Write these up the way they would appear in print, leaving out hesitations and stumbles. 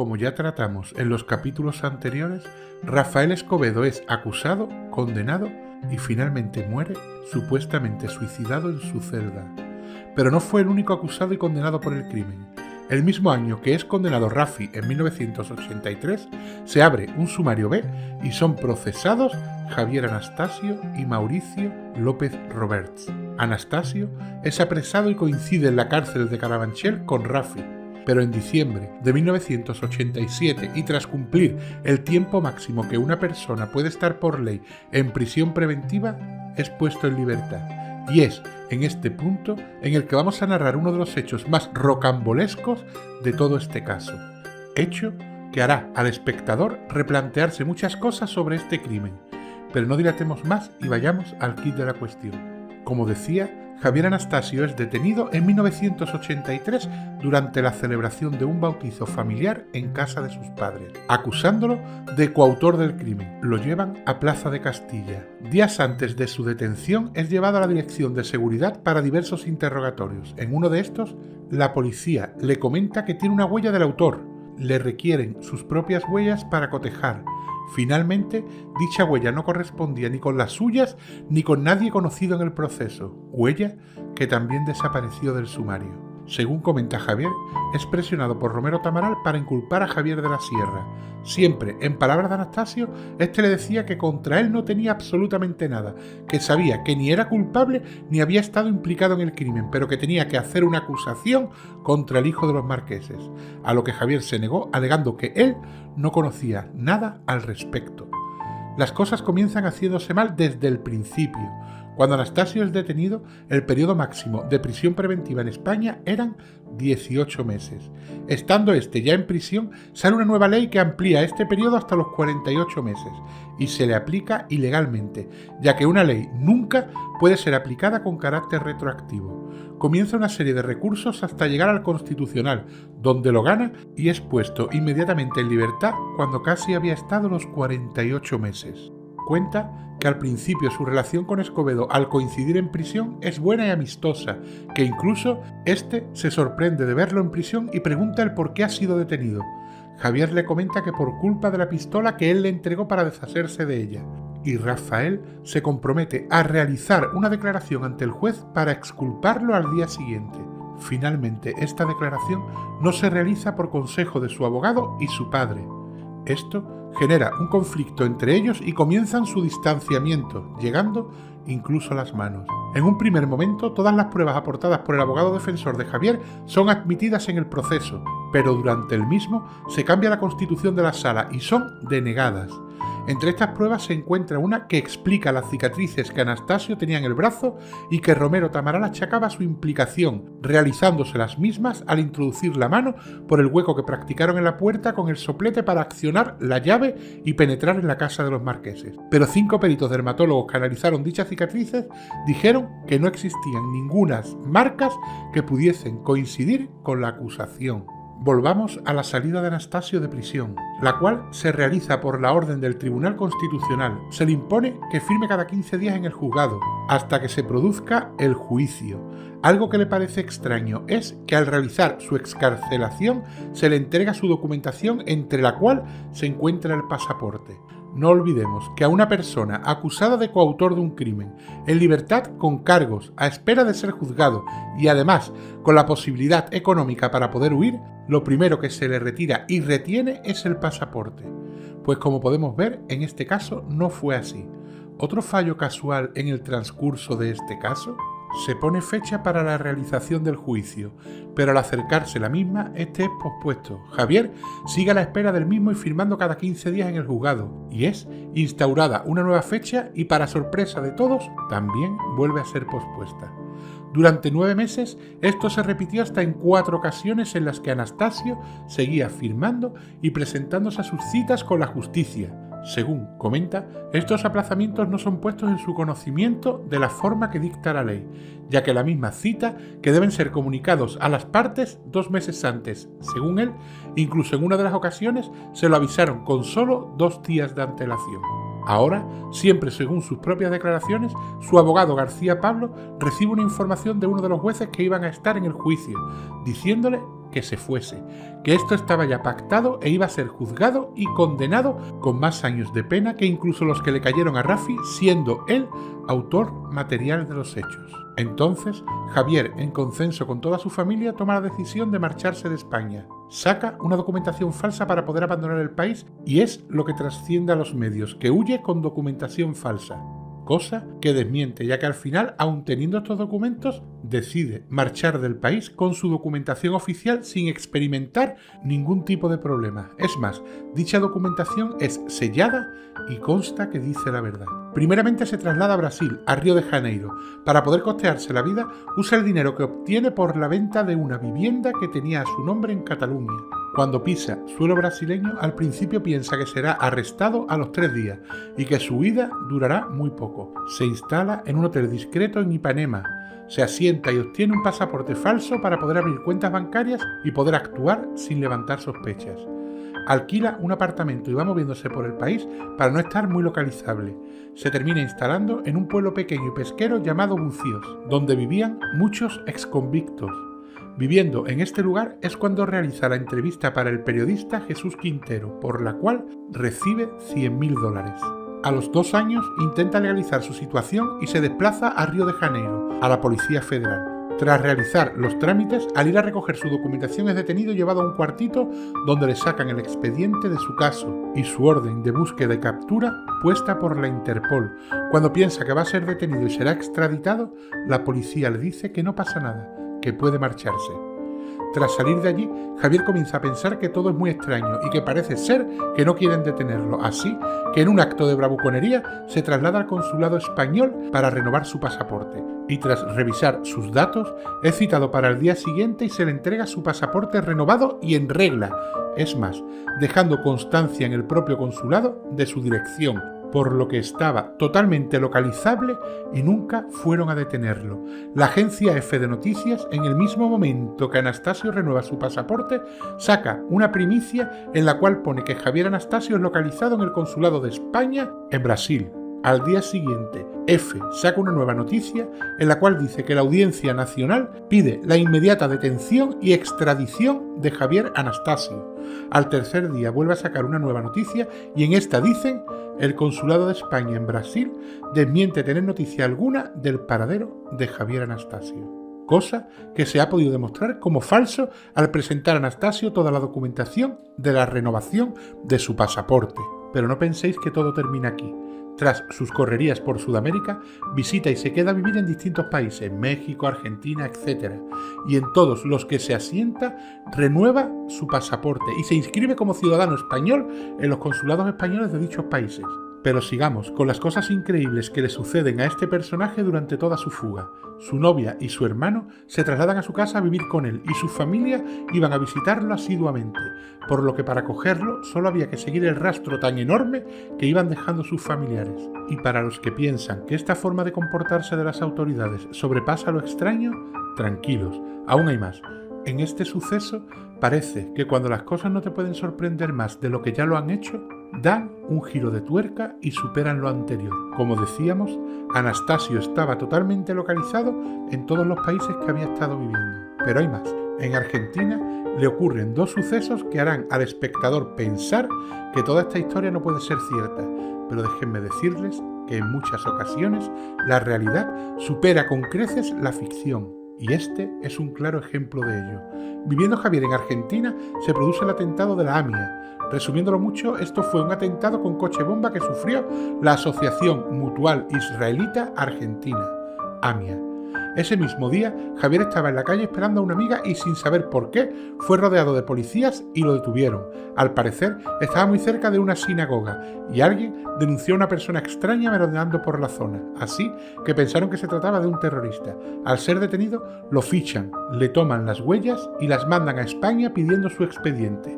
Como ya tratamos en los capítulos anteriores, Rafael Escobedo es acusado, condenado y finalmente muere supuestamente suicidado en su celda. Pero no fue el único acusado y condenado por el crimen. El mismo año que es condenado Rafi, en 1983, se abre un sumario B y son procesados Javier Anastasio y Mauricio López Roberts. Anastasio es apresado y coincide en la cárcel de Carabanchel con Rafi, pero en diciembre de 1987 y tras cumplir el tiempo máximo que una persona puede estar por ley en prisión preventiva, es puesto en libertad. Y es en este punto en el que vamos a narrar uno de los hechos más rocambolescos de todo este caso. Hecho que hará al espectador replantearse muchas cosas sobre este crimen. Pero no dilatemos más y vayamos al quid de la cuestión. Como decía, Javier Anastasio es detenido en 1983 durante la celebración de un bautizo familiar en casa de sus padres, acusándolo de coautor del crimen. Lo llevan a Plaza de Castilla. Días antes de su detención es llevado a la Dirección de Seguridad para diversos interrogatorios. En uno de estos, la policía le comenta que tiene una huella del autor. Le requieren sus propias huellas para cotejar. Finalmente, dicha huella no correspondía ni con las suyas ni con nadie conocido en el proceso, huella que también desapareció del sumario. Según comenta Javier, es presionado por Romero Tamaral para inculpar a Javier de la Sierra. Siempre, en palabras de Anastasio, este le decía que contra él no tenía absolutamente nada, que sabía que ni era culpable ni había estado implicado en el crimen, pero que tenía que hacer una acusación contra el hijo de los marqueses, a lo que Javier se negó, alegando que él no conocía nada al respecto. Las cosas comienzan haciéndose mal desde el principio. Cuando Anastasio es detenido, el periodo máximo de prisión preventiva en España eran 18 meses. Estando este ya en prisión, sale una nueva ley que amplía este periodo hasta los 48 meses y se le aplica ilegalmente, ya que una ley nunca puede ser aplicada con carácter retroactivo. Comienza una serie de recursos hasta llegar al Constitucional, donde lo gana y es puesto inmediatamente en libertad cuando casi había estado los 48 meses. Cuenta que al principio su relación con Escobedo al coincidir en prisión es buena y amistosa, que incluso este se sorprende de verlo en prisión y pregunta el por qué ha sido detenido. Javier le comenta que por culpa de la pistola que él le entregó para deshacerse de ella, y Rafael se compromete a realizar una declaración ante el juez para exculparlo al día siguiente. Finalmente, esta declaración no se realiza por consejo de su abogado y su padre. Esto genera un conflicto entre ellos y comienzan su distanciamiento, llegando incluso a las manos. En un primer momento, todas las pruebas aportadas por el abogado defensor de Javier son admitidas en el proceso, pero durante el mismo se cambia la constitución de la sala y son denegadas. Entre estas pruebas se encuentra una que explica las cicatrices que Anastasio tenía en el brazo y que Romero Tamaral achacaba su implicación, realizándose las mismas al introducir la mano por el hueco que practicaron en la puerta con el soplete para accionar la llave y penetrar en la casa de los marqueses. Pero 5 peritos dermatólogos que analizaron dichas cicatrices dijeron que no existían ningunas marcas que pudiesen coincidir con la acusación. Volvamos a la salida de Anastasio de prisión, la cual se realiza por la orden del Tribunal Constitucional. Se le impone que firme cada 15 días en el juzgado, hasta que se produzca el juicio. Algo que le parece extraño es que al realizar su excarcelación se le entrega su documentación, entre la cual se encuentra el pasaporte. No olvidemos que a una persona acusada de coautor de un crimen, en libertad con cargos, a espera de ser juzgado y además con la posibilidad económica para poder huir, lo primero que se le retira y retiene es el pasaporte. Pues como podemos ver, en este caso no fue así. Otro fallo casual en el transcurso de este caso: se pone fecha para la realización del juicio, pero al acercarse la misma, este es pospuesto. Javier sigue a la espera del mismo y firmando cada 15 días en el juzgado, y es instaurada una nueva fecha y, para sorpresa de todos, también vuelve a ser pospuesta. Durante 9 meses, esto se repitió hasta en 4 ocasiones en las que Anastasio seguía firmando y presentándose a sus citas con la justicia. Según comenta, estos aplazamientos no son puestos en su conocimiento de la forma que dicta la ley, ya que la misma cita que deben ser comunicados a las partes 2 meses antes. Según él, incluso en una de las ocasiones se lo avisaron con solo 2 días de antelación. Ahora, siempre según sus propias declaraciones, su abogado García Pablo recibe una información de uno de los jueces que iban a estar en el juicio, diciéndole que se fuese, que esto estaba ya pactado e iba a ser juzgado y condenado con más años de pena que incluso los que le cayeron a Rafi, siendo él autor material de los hechos. Entonces, Javier, en consenso con toda su familia, toma la decisión de marcharse de España. Saca una documentación falsa para poder abandonar el país y es lo que trasciende a los medios, que huye con documentación falsa. Cosa que desmiente, ya que al final, aun teniendo estos documentos, decide marchar del país con su documentación oficial sin experimentar ningún tipo de problema. Es más, dicha documentación es sellada y consta que dice la verdad. Primeramente se traslada a Brasil, a Río de Janeiro. Para poder costearse la vida, usa el dinero que obtiene por la venta de una vivienda que tenía a su nombre en Cataluña. Cuando pisa suelo brasileño, al principio piensa que será arrestado a los 3 días y que su huida durará muy poco. Se instala en un hotel discreto en Ipanema, se asienta y obtiene un pasaporte falso para poder abrir cuentas bancarias y poder actuar sin levantar sospechas. Alquila un apartamento y va moviéndose por el país para no estar muy localizable. Se termina instalando en un pueblo pequeño y pesquero llamado Bucios, donde vivían muchos exconvictos. Viviendo en este lugar es cuando realiza la entrevista para el periodista Jesús Quintero, por la cual recibe $100.000. A los 2 años intenta legalizar su situación y se desplaza a Río de Janeiro, a la Policía Federal. Tras realizar los trámites, al ir a recoger su documentación es detenido y llevado a un cuartito donde le sacan el expediente de su caso y su orden de búsqueda y captura puesta por la Interpol. Cuando piensa que va a ser detenido y será extraditado, la policía le dice que no pasa nada, que puede marcharse. Tras salir de allí, Javier comienza a pensar que todo es muy extraño y que parece ser que no quieren detenerlo, así que en un acto de bravuconería se traslada al consulado español para renovar su pasaporte y tras revisar sus datos es citado para el día siguiente y se le entrega su pasaporte renovado y en regla, es más, dejando constancia en el propio consulado de su dirección, por lo que estaba totalmente localizable y nunca fueron a detenerlo. La agencia F de Noticias, en el mismo momento que Anastasio renueva su pasaporte, saca una primicia en la cual pone que Javier Anastasio es localizado en el consulado de España en Brasil. Al día siguiente, F saca una nueva noticia en la cual dice que la Audiencia Nacional pide la inmediata detención y extradición de Javier Anastasio. Al tercer día vuelve a sacar una nueva noticia y en esta dicen: el Consulado de España en Brasil desmiente tener noticia alguna del paradero de Javier Anastasio. Cosa que se ha podido demostrar como falso al presentar a Anastasio toda la documentación de la renovación de su pasaporte. Pero no penséis que todo termina aquí. Tras sus correrías por Sudamérica, visita y se queda a vivir en distintos países, México, Argentina, etc. Y en todos los que se asienta, renueva su pasaporte y se inscribe como ciudadano español en los consulados españoles de dichos países. Pero sigamos con las cosas increíbles que le suceden a este personaje durante toda su fuga. Su novia y su hermano se trasladan a su casa a vivir con él y su familia iban a visitarlo asiduamente, por lo que para cogerlo solo había que seguir el rastro tan enorme que iban dejando sus familiares. Y para los que piensan que esta forma de comportarse de las autoridades sobrepasa lo extraño, tranquilos, aún hay más. En este suceso parece que cuando las cosas no te pueden sorprender más de lo que ya lo han hecho, dan un giro de tuerca y superan lo anterior. Como decíamos, Anastasio estaba totalmente localizado en todos los países que había estado viviendo. Pero hay más. En Argentina le ocurren 2 sucesos que harán al espectador pensar que toda esta historia no puede ser cierta. Pero déjenme decirles que en muchas ocasiones la realidad supera con creces la ficción. Y este es un claro ejemplo de ello. Viviendo Javier en Argentina, se produce el atentado de la AMIA. Resumiéndolo mucho, esto fue un atentado con coche bomba que sufrió la Asociación Mutual Israelita Argentina, AMIA. Ese mismo día, Javier estaba en la calle esperando a una amiga y sin saber por qué, fue rodeado de policías y lo detuvieron. Al parecer, estaba muy cerca de una sinagoga y alguien denunció a una persona extraña merodeando por la zona, así que pensaron que se trataba de un terrorista. Al ser detenido, lo fichan, le toman las huellas y las mandan a España pidiendo su expediente.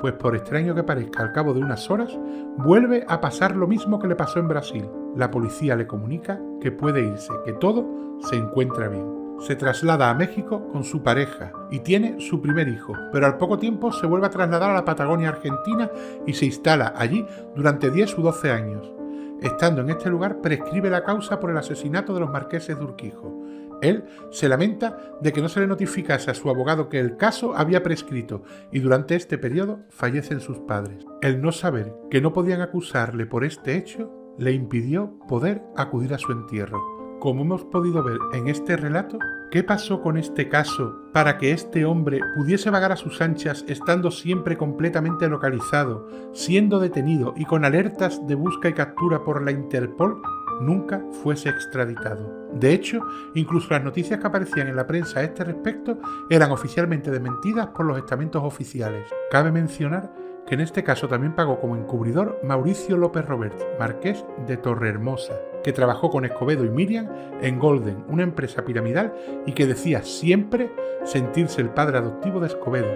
Pues por extraño que parezca, al cabo de unas horas, vuelve a pasar lo mismo que le pasó en Brasil. La policía le comunica que puede irse, que todo se encuentra bien. Se traslada a México con su pareja y tiene su primer hijo, pero al poco tiempo se vuelve a trasladar a la Patagonia Argentina y se instala allí durante 10 u 12 años. Estando en este lugar, prescribe la causa por el asesinato de los marqueses de Urquijo. Él se lamenta de que no se le notificase a su abogado que el caso había prescrito y durante este periodo fallecen sus padres. El no saber que no podían acusarle por este hecho le impidió poder acudir a su entierro. Como hemos podido ver en este relato, ¿qué pasó con este caso para que este hombre pudiese vagar a sus anchas estando siempre completamente localizado, siendo detenido y con alertas de busca y captura por la Interpol, nunca fuese extraditado? De hecho, incluso las noticias que aparecían en la prensa a este respecto eran oficialmente desmentidas por los estamentos oficiales. Cabe mencionar que en este caso también pagó como encubridor Mauricio López Roberts, marqués de Torrehermosa, que trabajó con Escobedo y Miriam en Golden, una empresa piramidal, y que decía siempre sentirse el padre adoptivo de Escobedo.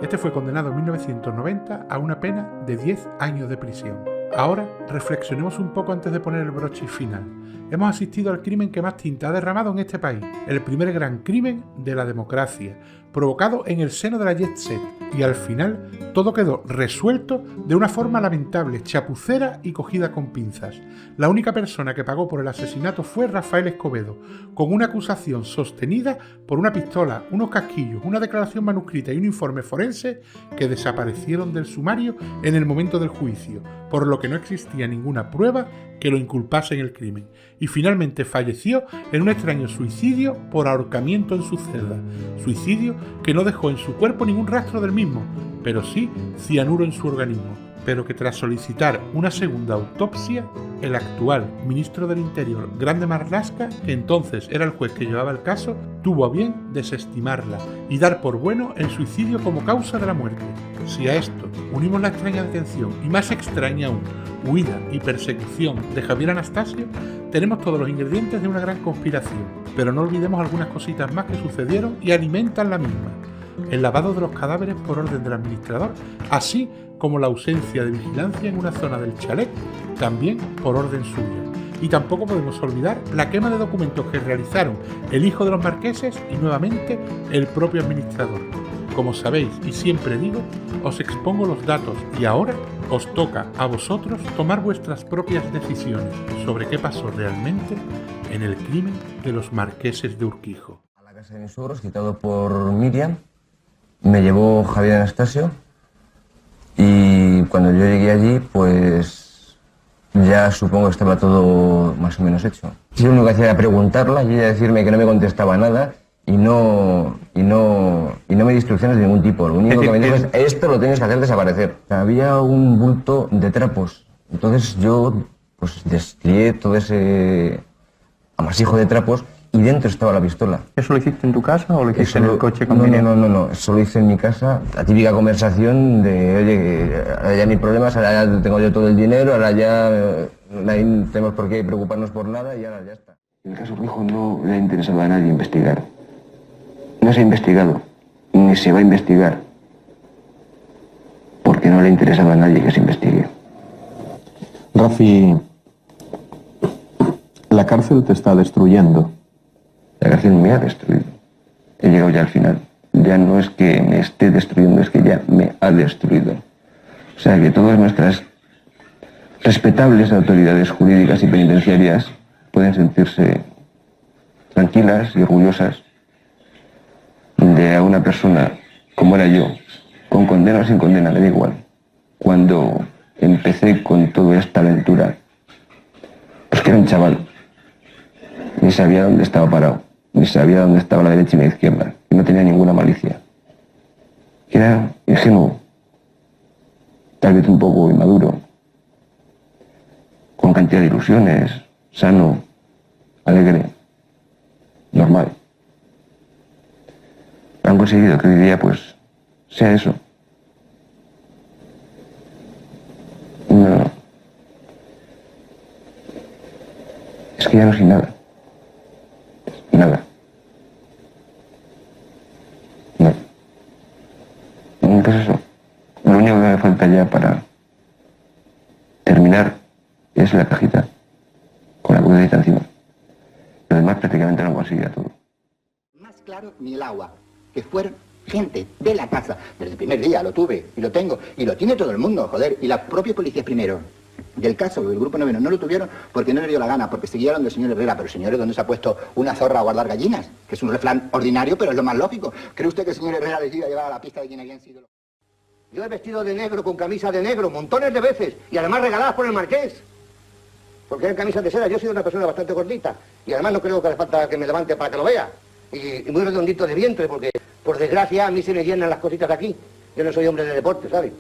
Este fue condenado en 1990 a una pena de 10 años de prisión. Ahora reflexionemos un poco antes de poner el broche final. Hemos asistido al crimen que más tinta ha derramado en este país, el primer gran crimen de la democracia, provocado en el seno de la Jet Set, y al final todo quedó resuelto de una forma lamentable, chapucera y cogida con pinzas. La única persona que pagó por el asesinato fue Rafael Escobedo, con una acusación sostenida por una pistola, unos casquillos, una declaración manuscrita y un informe forense que desaparecieron del sumario en el momento del juicio, por lo que no existía ninguna prueba que lo inculpase en el crimen, y finalmente falleció en un extraño suicidio por ahorcamiento en su celda, suicidio que no dejó en su cuerpo ningún rastro del mismo, pero sí cianuro en su organismo, pero que tras solicitar una segunda autopsia, el actual ministro del Interior, Grande Marlaska, que entonces era el juez que llevaba el caso, tuvo a bien desestimarla y dar por bueno el suicidio como causa de la muerte. Si a esto unimos la extraña detención y más extraña aún, huida y persecución de Javier Anastasio, tenemos todos los ingredientes de una gran conspiración, pero no olvidemos algunas cositas más que sucedieron y alimentan la misma. El lavado de los cadáveres por orden del administrador, así como la ausencia de vigilancia en una zona del chalet, también por orden suya. Y tampoco podemos olvidar la quema de documentos que realizaron el hijo de los marqueses y nuevamente el propio administrador. Como sabéis y siempre digo, os expongo los datos y ahora os toca a vosotros tomar vuestras propias decisiones sobre qué pasó realmente en el crimen de los marqueses de Urquijo. A la casa de mis suegros, citado por Miriam, me llevó Javier Anastasio y cuando yo llegué allí, pues ya supongo que estaba todo más o menos hecho. Yo lo único que hacía era preguntarla y ella decirme que no me contestaba nada y no me di instrucciones de ningún tipo. Lo único que me dijo es, esto lo tienes que hacer desaparecer. Había un bulto de trapos. Entonces yo pues desplié todo ese amasijo de trapos y dentro estaba la pistola. ¿Eso lo hiciste en tu casa o lo hiciste en el coche con Miriam? No, eso lo hice en mi casa. La típica conversación de, oye, ahora ya no hay problemas, ahora ya tengo yo todo el dinero, ahora ya no tenemos por qué preocuparnos por nada y ahora ya está. En el caso Urquijo no le ha interesado a nadie investigar. No se ha investigado, ni se va a investigar, porque no le ha interesado a nadie que se investigue. Rafi, la cárcel te está destruyendo. La cárcel me ha destruido. He llegado ya al final. Ya no es que me esté destruyendo, es que ya me ha destruido. O sea que todas nuestras respetables autoridades jurídicas y penitenciarias pueden sentirse tranquilas y orgullosas de a una persona como era yo, con condena o sin condena, me da igual. Cuando empecé con toda esta aventura, pues que era un chaval, ni sabía dónde estaba parado, ni sabía dónde estaba la derecha y la izquierda, y no tenía ninguna malicia. Era ingenuo, tal vez un poco inmaduro, con cantidad de ilusiones, sano, alegre, normal. Han conseguido que hoy día pues sea eso. No. Es que ya no soy nada. Nada. No. Pues eso. Lo único que me falta ya para terminar es la cajita con la crudita encima. Lo demás prácticamente lo conseguirá todo. Más claro ni el agua, que fueron gente de la casa. Desde el primer día lo tuve y lo tengo y lo tiene todo el mundo, joder, y la propia policía primero. del caso del Grupo Noveno no lo tuvieron porque no le dio la gana, porque siguieron del señor Herrera. Pero señores, ¿dónde se ha puesto una zorra a guardar gallinas? Que es un refrán ordinario, pero es lo más lógico. ¿Cree usted que el señor Herrera les iba a llevar a la pista de quién habían sido? Yo he vestido de negro con camisa de negro montones de veces y además regaladas por el marqués. Porque eran camisas de seda. Yo soy una persona bastante gordita y además no creo que le falta que me levante para que lo vea. Y muy redondito de vientre porque, por desgracia, a mí se me llenan las cositas de aquí. Yo no soy hombre de deporte, ¿sabe?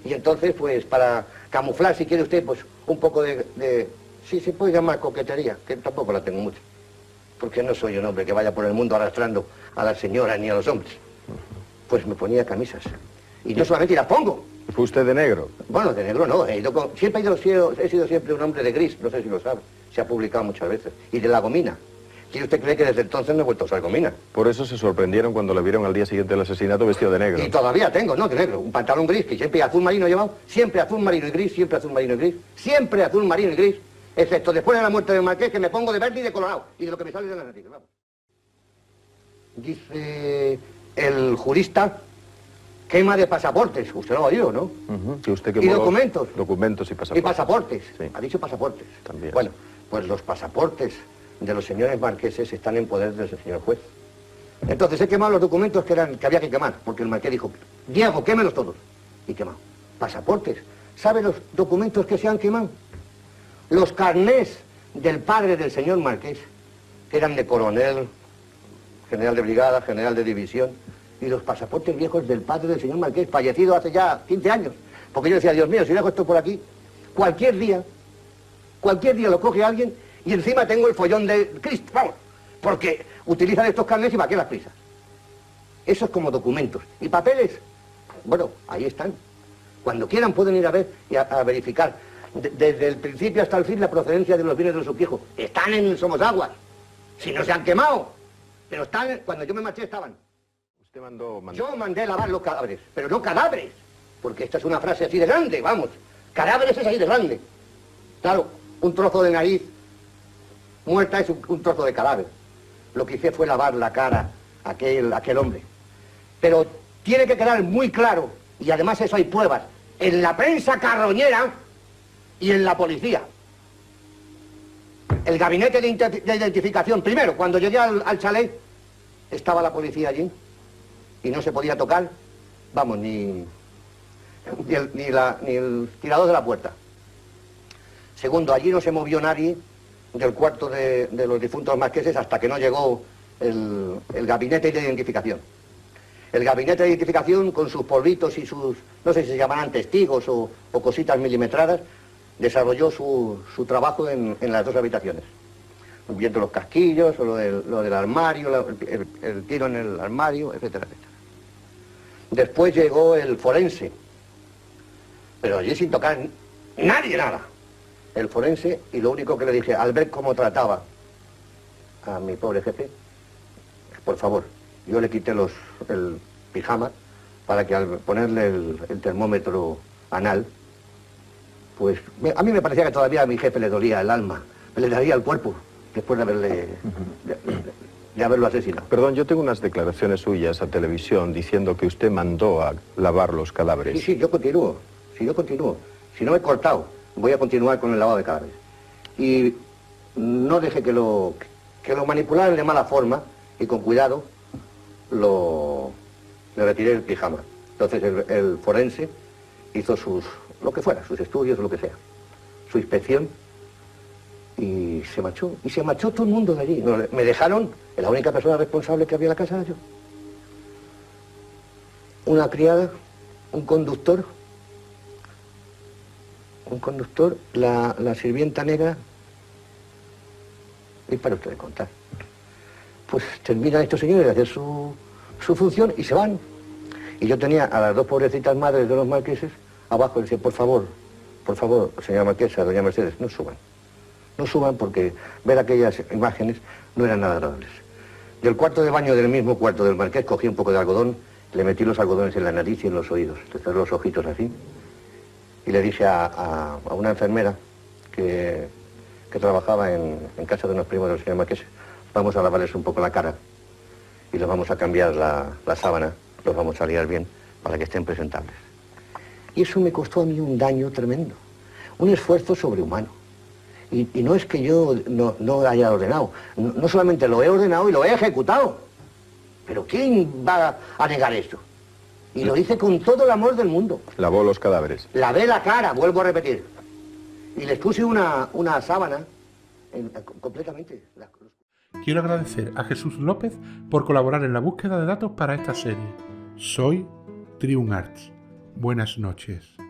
Y entonces, pues, para camuflar, si quiere usted, pues, un poco de... Sí, se puede llamar coquetería, que tampoco la tengo mucho. Porque no soy un hombre que vaya por el mundo arrastrando a las señoras ni a los hombres. Pues me ponía camisas. Y no solamente las pongo. ¿Fue usted de negro? Bueno, de negro no. Siempre he sido siempre un hombre de gris, no sé si lo sabe. Se ha publicado muchas veces. Y de la gomina. ¿Quiere usted cree que desde entonces no he vuelto a usar gomina? Por eso se sorprendieron cuando le vieron al día siguiente del asesinato vestido de negro. Y todavía tengo, no de negro, un pantalón gris, que siempre azul marino he llevado, siempre azul marino y gris, siempre azul marino y gris, siempre azul marino y gris, excepto después de la muerte del marqués, que me pongo de verde y de colorado, y de lo que me sale de la nariz, vamos. Dice el jurista, quema de pasaportes, usted lo ha oído, ¿no? Que usted ¿Y documentos? Documentos y pasaportes. Y pasaportes, sí. Ha dicho pasaportes. También. Bueno, pues los pasaportes de los señores marqueses están en poder del señor juez. Entonces he quemado los documentos que había que quemar, porque el marqués dijo, Diego, quémelos todos. Y quemado. Pasaportes. ¿Sabe los documentos que se han quemado? Los carnés del padre del señor marqués, que eran de coronel, general de brigada, general de división, y los pasaportes viejos del padre del señor marqués, fallecido hace ya 15 años. Porque yo decía, Dios mío, si dejo esto por aquí, cualquier día lo coge alguien y encima tengo el follón de Cristo, vamos, porque utilizan estos carnés y va, ¿qué las prisas? Eso es como documentos. ¿Y papeles? Bueno, ahí están. Cuando quieran pueden ir a ver y a verificar desde el principio hasta el fin la procedencia de los bienes de los subhijos. Están en el Somosaguas. Si no se han quemado. Pero están, cuando yo me marché estaban. Usted mandó... Yo mandé lavar los cadáveres, pero no cadáveres. Porque esta es una frase así de grande, vamos. Cadáveres es así de grande. Claro, un trozo de nariz muerta es un trozo de cadáver. Lo que hice fue lavar la cara a aquel hombre. Pero tiene que quedar muy claro, y además eso hay pruebas, en la prensa carroñera y en la policía. El gabinete de identificación, primero, cuando llegué al chalet, estaba la policía allí, y no se podía tocar, vamos, ni el tirador de la puerta. Segundo, allí no se movió nadie del cuarto de los difuntos marqueses hasta que no llegó el gabinete de identificación. El gabinete de identificación, con sus polvitos y sus, no sé si se llamarán testigos o cositas milimetradas, desarrolló su trabajo en las dos habitaciones. Viendo los casquillos, o lo del armario, el tiro en el armario, etcétera, etcétera. Después llegó el forense, pero allí sin tocar nadie nada. El forense, y lo único que le dije, al ver cómo trataba a mi pobre jefe, por favor, yo le quité el pijama para que al ponerle el termómetro anal, pues a mí me parecía que todavía a mi jefe le dolía el alma, le dolía el cuerpo, después de haberlo asesinado. Perdón, yo tengo unas declaraciones suyas a televisión diciendo que usted mandó a lavar los cadáveres. Sí, yo continúo. Si no me he cortado, voy a continuar con el lavado de cadáveres. Y no deje que lo manipularan de mala forma y con cuidado le retiré el pijama. Entonces el forense hizo lo que fuera, sus estudios o lo que sea, su inspección y se marchó. Y se marchó todo el mundo de allí. Me dejaron, la única persona responsable que había en la casa era yo. Una criada, un conductor, la sirvienta negra, y para usted de contar. Pues terminan estos señores de hacer su función y se van. Y yo tenía a las dos pobrecitas madres de los marqueses abajo y decía, por favor, señora marquesa, doña Mercedes, no suban. No suban porque ver aquellas imágenes no eran nada agradables. Del cuarto de baño del mismo cuarto del marqués cogí un poco de algodón, le metí los algodones en la nariz y en los oídos, le cerré los ojitos así. Y le dije a una enfermera que trabajaba en casa de unos primos del señor marqués, vamos a lavarles un poco la cara y les vamos a cambiar la sábana, los vamos a liar bien para que estén presentables. Y eso me costó a mí un daño tremendo. un esfuerzo sobrehumano. Y no es que yo no haya ordenado, no solamente lo he ordenado y lo he ejecutado. Pero ¿quién va a negar eso? Y lo hice con todo el amor del mundo. Lavó los cadáveres. Lavé la cara, vuelvo a repetir. Y les puse una sábana completamente. Quiero agradecer a Jesús López por colaborar en la búsqueda de datos para esta serie. Soy Triun Arts. Buenas noches.